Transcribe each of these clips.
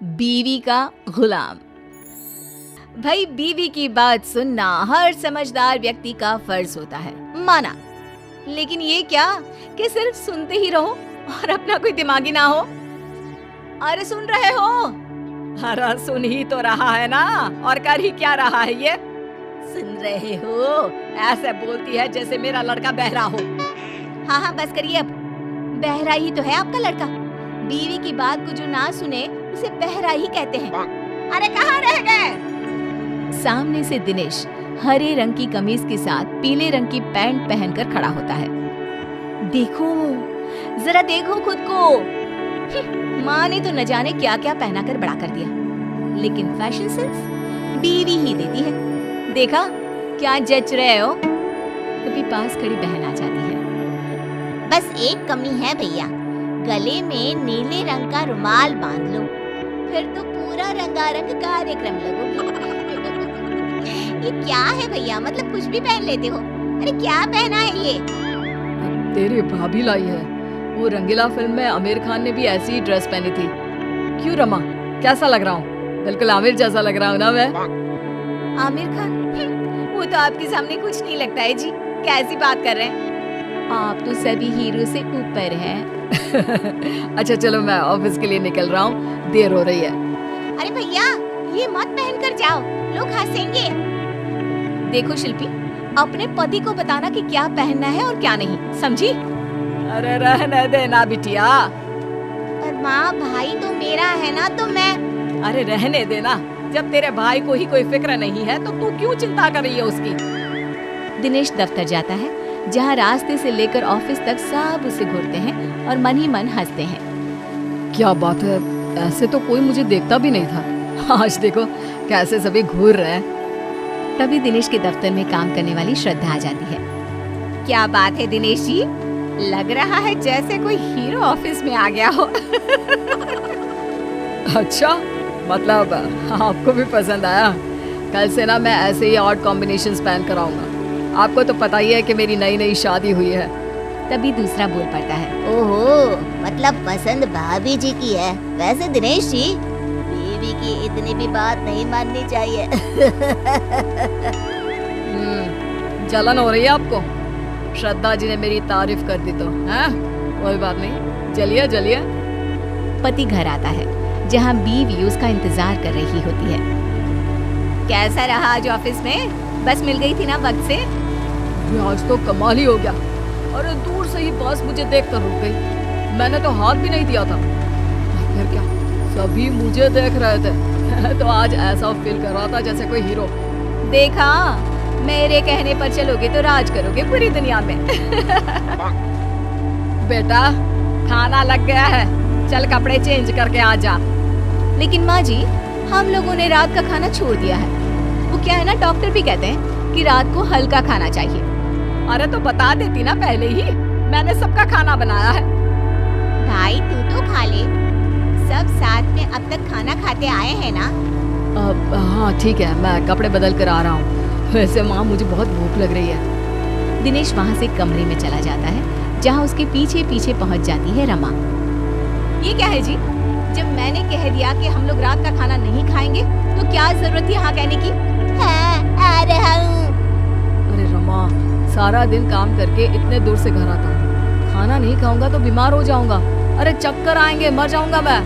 बीवी का गुलाम। भाई बीवी की बात सुनना हर समझदार व्यक्ति का फर्ज होता है, माना। लेकिन ये क्या कि सिर्फ सुनते ही रहो और अपना कोई दिमागी ना हो। अरे सुन रहे हो? अरे सुन ही तो रहा है ना, और कर ही क्या रहा है ये? सुन रहे हो? ऐसे बोलती है जैसे मेरा लड़का बहरा हो। हाँ हाँ बस करिए अब। बहरा ही तो है आपका लड़का। बीवी की बात को जो ना सुने उसे बहरा ही कहते हैं। अरे कहाँ रह गए? सामने से दिनेश हरे रंग की कमीज के साथ पीले रंग की पैंट पहनकर खड़ा होता है। देखो, जरा देखो खुद को। माँ ने तो न जाने क्या क्या पहना कर बड़ा कर दिया, लेकिन फैशन सेंस बीवी ही देती है। देखा क्या जच रहे हो? कभी पास खड़ी बहन आ जाती है। बस एक कमी है भैया, गले में नीले रंग का रुमाल बांध लो, फिर तो पूरा रंगारंग कार्यक्रम लगोगे। ये क्या है भैया, मतलब कुछ भी पहन लेते हो? अरे क्या पहना है ये? तेरी भाभी लाई है। वो रंगीला फिल्म में आमिर खान ने भी ऐसी ही ड्रेस पहनी थी। क्यों रमा, कैसा लग रहा हूँ? बिल्कुल आमिर जैसा लग रहा हूँ ना मैं? आमिर खान? वो तो आपके सामने कुछ नहीं लगता है जी। कैसी बात कर रहे हैं? आप तो सभी हीरो से ऊपर हैं। अच्छा चलो, मैं ऑफिस के लिए निकल रहा हूँ, देर हो रही है। अरे भैया ये मत पहन कर जाओ, लोग हंसेंगे। देखो शिल्पी, अपने पति को बताना कि क्या पहनना है और क्या नहीं, समझी? अरे रहने देना बिटिया। और माँ भाई तो मेरा है ना, तो मैं। अरे रहने देना, जब तेरे भाई को ही कोई फिक्र नहीं है तो तू क्यों चिंता कर रही है उसकी? दिनेश दफ्तर जाता है, जहाँ रास्ते से लेकर ऑफिस तक सब उसे घूरते हैं और मन ही मन हंसते हैं। क्या बात है, ऐसे तो कोई मुझे देखता भी नहीं था। आज देखो कैसे सभी घूर रहे हैं। तभी दिनेश के दफ्तर में काम करने वाली श्रद्धा आ जाती है। क्या बात है दिनेश जी, लग रहा है जैसे कोई हीरो ऑफिस में आ गया हो। अच्छा, मतलब आपको भी पसंद आया? कल से ना मैं ऐसे ही ऑड कॉम्बिनेशंस पहन कर आऊंगा। आपको तो पता ही है कि मेरी नई नई शादी हुई है। तभी दूसरा बोल पड़ता है। ओहो, मतलब पसंद भाभी जी की है। वैसे दिनेश जी, बीवी की इतनी भी बात नहीं माननी चाहिए। जलन हो रही है आपको? श्रद्धा जी ने मेरी तारीफ कर दी तो हैं? कोई बात नहीं, चलिए चलिए। पति घर आता है, जहाँ बीवी उसका इंतजार कर रही होती है। कैसा रहा आज ऑफिस में? बस मिल गई थी ना वक्त से? आज तो कमाल ही हो गया। अरे दूर से ही बस मुझे देख कर रुक गई। मैंने तो हाथ भी नहीं दिया था। फिर क्या, सभी मुझे देख रहे थे। तो आज ऐसा फील कर रहा था जैसे कोई हीरो। देखा, मेरे कहने पर चलोगे तो राज करोगे पूरी दुनिया में। बेटा खाना लग गया है, चल कपड़े चेंज करके आ जा। लेकिन माँ जी, हम लोगों ने रात का खाना छोड़ दिया है। वो क्या है ना, डॉक्टर भी कहते हैं कि रात को हल्का खाना चाहिए। अरे तो बता देती ना पहले ही, मैंने सबका खाना बनाया है। भाई तू तो खा ले, सब साथ में अब तक खाना खाते आए हैं ना। हाँ ठीक है, मैं कपड़े बदल कर आ रहा हूँ। वैसे माँ मुझे बहुत भूख लग रही है। दिनेश वहाँ से कमरे में चला जाता है, जहाँ उसके पीछे पीछे पहुँच जाती है रमा। ये क्या है जी, जब मैंने कह दिया कि हम लोग रात का खाना नहीं खाएंगे तो क्या जरूरत थी हाँ कहने की? हाँ, आ रहा हूँ। अरे रमा, सारा दिन काम करके इतने दूर से घर आता हूँ, खाना नहीं खाऊंगा तो बीमार हो जाऊंगा। अरे चक्कर आएंगे, मर जाऊंगा मैं।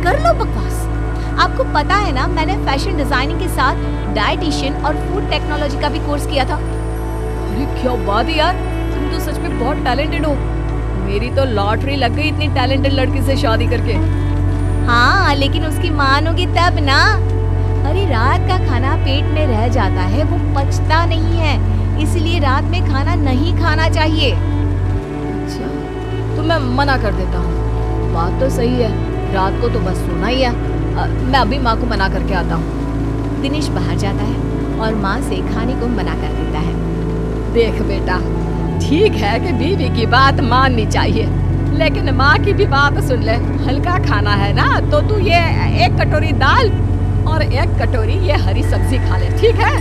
कर लो बकवास। आपको पता है ना, मैंने फैशन डिजाइनिंग के साथ डाइटिशियन और फूड टेक्नोलॉजी का भी कोर्स किया था। अरे क्या बात है यार, तुम तो सच में बहुत टैलेंटेड हो। मेरी तो लॉटरी लग गई इतनी टैलेंटेड लड़की से शादी करके। हाँ, लेकिन उसकी मानोगे तब ना। अरे रात का खाना पेट में रह जाता है, वो पचता नहीं है, इसलिए रात में खाना नहीं खाना चाहिए। अच्छा, तो मैं मना कर देता हूँ। बात तो सही है, रात को तो बस सोना ही है। मैं अभी माँ को मना करके आता हूँ। दिनेश बाहर जाता है और माँ से खाने को मना कर देता है। देख बेटा, ठीक है कि बीवी की बात माननी चाहिए, लेकिन माँ की भी बात सुन ले। हल्का खाना है ना, तो तू ये एक कटोरी दाल और एक कटोरी ये हरी सब्जी खा ले, ठीक है?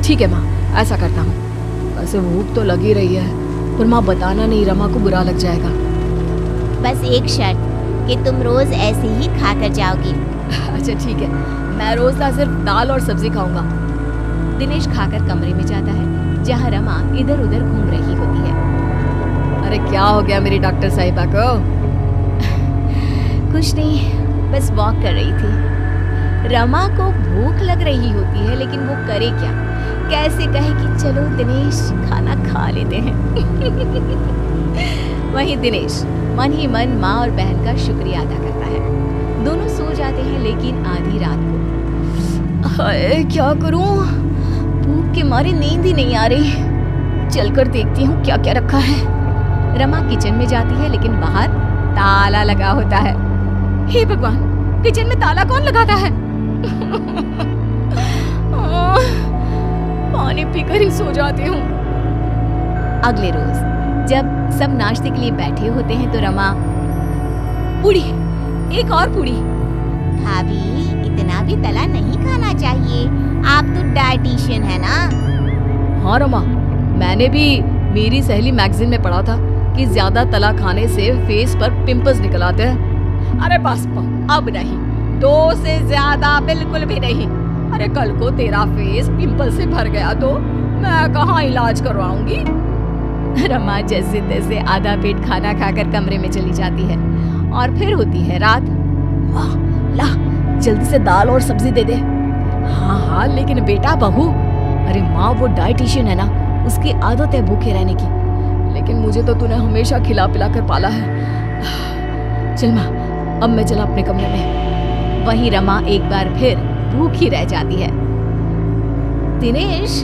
ठीक है माँ, ऐसा करता हूँ। वैसे भूख तो लगी रही है, पर माँ बताना नहीं, रमा को बुरा लग जाएगा। बस एक शर्त, कि तुम रोज ऐसे ही खाकर जाओगी। अच्छा ठीक है, मैं रोज ना सिर्फ दाल और सब्जी खाऊंगा। दिनेश खाकर कमरे में जाता है जहाँ रमा इधर उधर घूम रही होती है। अरे क्या हो गया मेरी डॉक्टर साहिबा को? कुछ नहीं, बस वॉक कर रही थी। रमा को भूख लग रही होती है लेकिन वो करे क्या, कैसे कहे कि चलो दिनेश खाना खा लेते हैं। वहीं दिनेश मन ही मन माँ और बहन का शुक्रिया अदा करता है। दोनों सो जाते हैं लेकिन आधी रात को। हाय क्या करूं, भूख के मारे नींद ही नहीं आ रही। चलकर देखती हूँ क्या क्या रखा है। रमा किचन में जाती है लेकिन बाहर ताला लगा होता है। हे भगवान, किचन में ताला कौन लगाता है? पानी पीकर ही सो जाती हूँ। अगले रोज जब सब नाश्ते के लिए बैठे होते हैं तो रमा, पूड़ी, एक और पूड़ी। भाभी इतना भी तला नहीं खाना चाहिए, आप तो डाइटिशियन है ना। हाँ रमा, मैंने भी मेरी सहेली मैगजीन में पढ़ा था कि ज्यादा तला खाने से फेस पर पिंपल्स निकल आते हैं। अरे बस अब नहीं, 2 से ज्यादा बिल्कुल भी नहीं। अरे कल को तेरा फेस पिंपल से भर गया तो मैं कहाँ इलाज करवाऊंगी। रमा जैसे तैसे आधा पेट खाना खाकर कमरे में चली जाती है और फिर होती है रात। वाह, ला जल्दी से दाल और सब्जी दे दे। हाँ हाँ लेकिन बेटा बहू, अरे माँ वो डाइटिशियन है ना, उसकी आदत है भूखे रहने की, लेकिन मुझे तो तूने हमेशा खिला पिला कर पाला है। चल माँ, अब मैं चला अपने कमरे में। वहीं रमा एक बार फिर भूखी रह जाती है। दिनेश,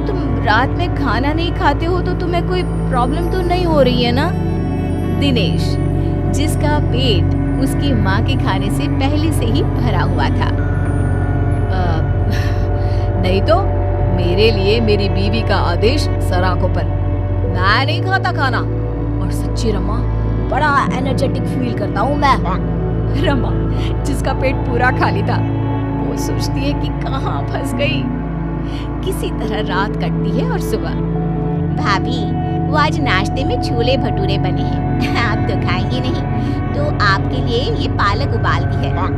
तुम रात में खाना नहीं खाते हो तो तुम्हें कोई प्रॉब्लम तो नहीं हो रही है ना? दिनेश, जिसका पेट उसकी माँ के खाने से पहले से ही भरा हुआ था। नहीं तो मेरे लिए मेरी बीवी का आदेश सर आंखों पर। मैं नहीं खाता खाना, और सच्ची रमा बड़ा एनर्जेटिक फील करता हूँ मैं। रमा जिसका पेट पूरा खाली था वो सोचती है कि कहाँ फंस गई। किसी तरह रात कटती है और सुबह। भाभी वो आज नाश्ते में छोले भटूरे बने हैं। आप तो खाएंगे नहीं, तो आपके लिए ये पालक उबाल दी है।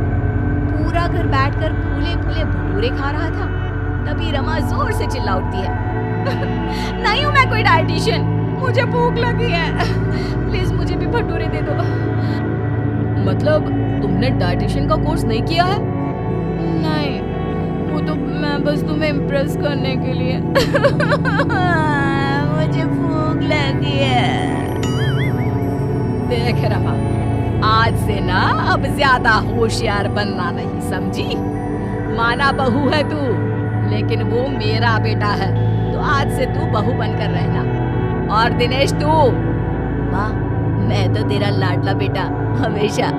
पूरा घर बैठकर फूले फूले भटूरे खा रहा था, तभी रमा जोर से चिल्ला उठती है। नहीं हूँ मैं कोई डाइटिशियन, मुझे भूख लगी है, प्लीज मुझे भी भटूरे दे दो। मतलब तुमने डाइटिशियन का कोर्स नहीं किया है? नहीं, वो तो मैं बस तुम्हें इम्प्रेस करने के लिए। मुझे भूख लगी है। देख रमा, आज से ना अब ज्यादा होशियार बनना नहीं, समझी? माना बहू है तू, लेकिन वो मेरा बेटा है, तो आज से तू बहू बनकर रहना। और दिनेश तू, माँ मैं तो तेरा लाडला बेटा हमेशा।